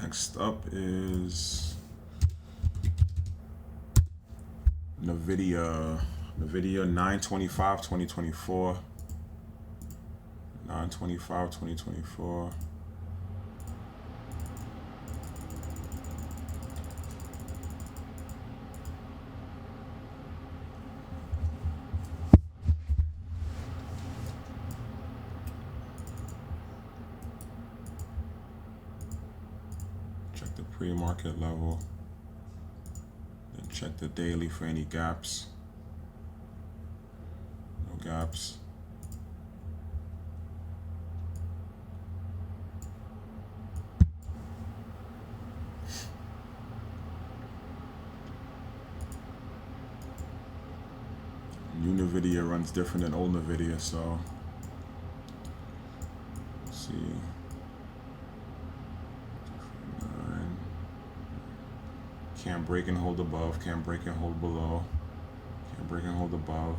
Next up is NVDA 925 2024. 925 2024. Check the pre-market level. Then check the daily for any gaps. No gaps. New NVIDIA runs different than old NVIDIA, so let's see. 9. Can't break and hold above, can't break and hold below, can't break and hold above.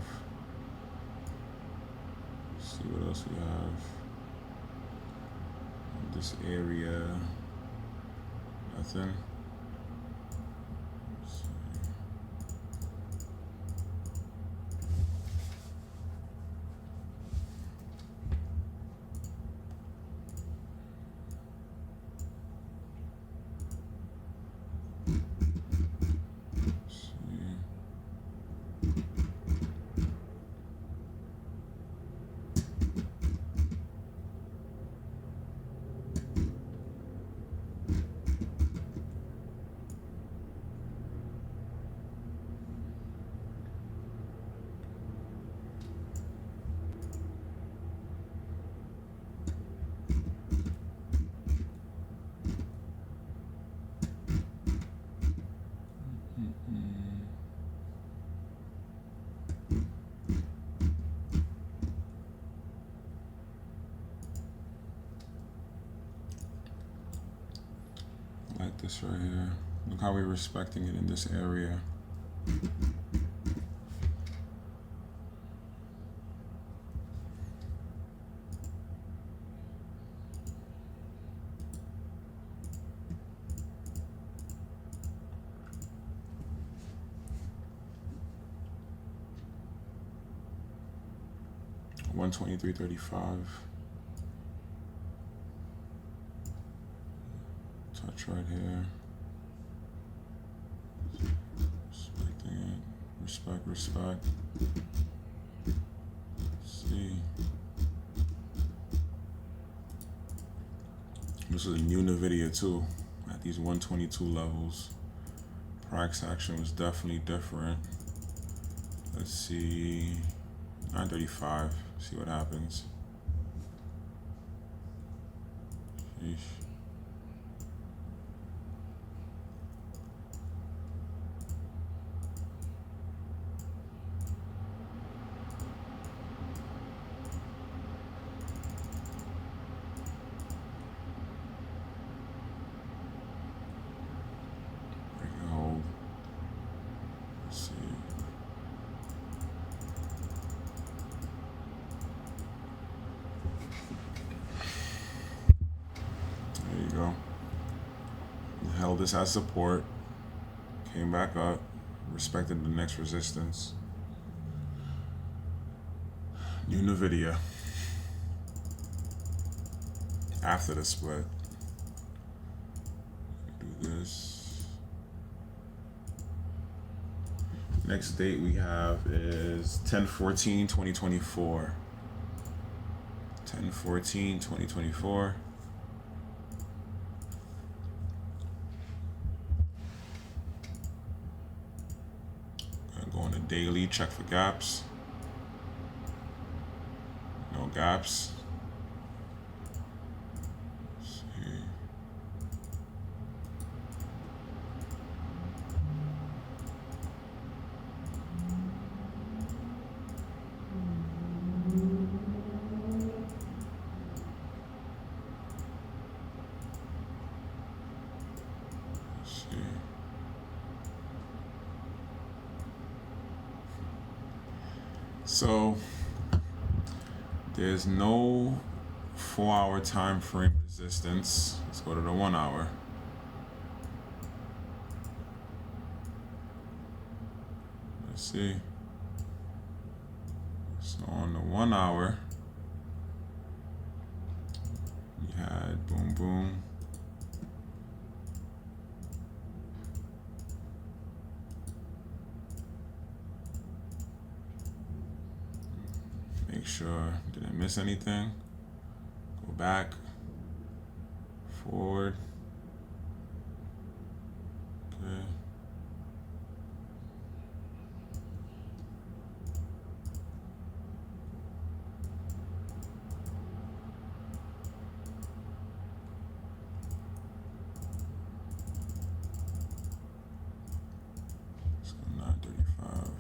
Let's see what else we have. In this area, nothing. Like this right here. Look how we're respecting it in this area. $123.35. Touch right here. Respecting it. Respect. Let's see. This is a new NVIDIA too. At these 122 levels. Price action was definitely different. Let's see. 935. See what happens. Sheesh. Break and hold. Let's see. There you go. Held this as support. Came back up. Respected the next resistance. New NVIDIA. After the split. Do this. Next date we have is 10/14/2024. 10/14/2024. Go on the daily, check for gaps. No gaps. Let's see. So there's no 4-hour time frame resistance. Let's go to the 1 hour. Let's see. So on the 1 hour, you had boom, boom. Make sure, didn't miss anything. Go back, forward. Okay. So 935.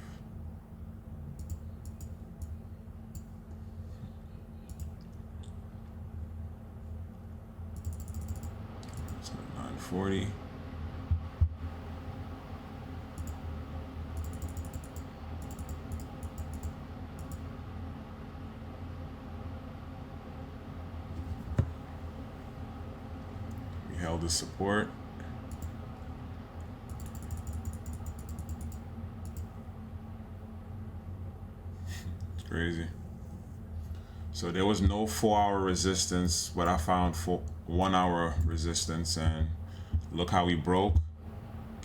So 940. We held the support. It's crazy. So there was no 4-hour resistance, but I found 1 hour resistance, and look how we broke.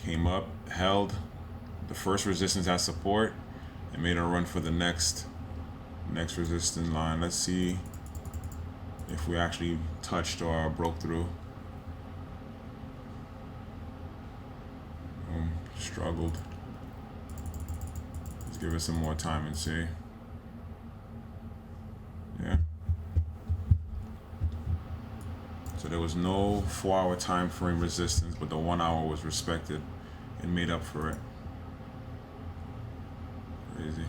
Came up, held the first resistance as support, and made a run for the next resistance line. Let's see if we actually touched or broke through. Struggled. Let's give it some more time and see. Yeah. So there was no 4-hour time frame resistance, but the 1 hour was respected and made up for it. Crazy.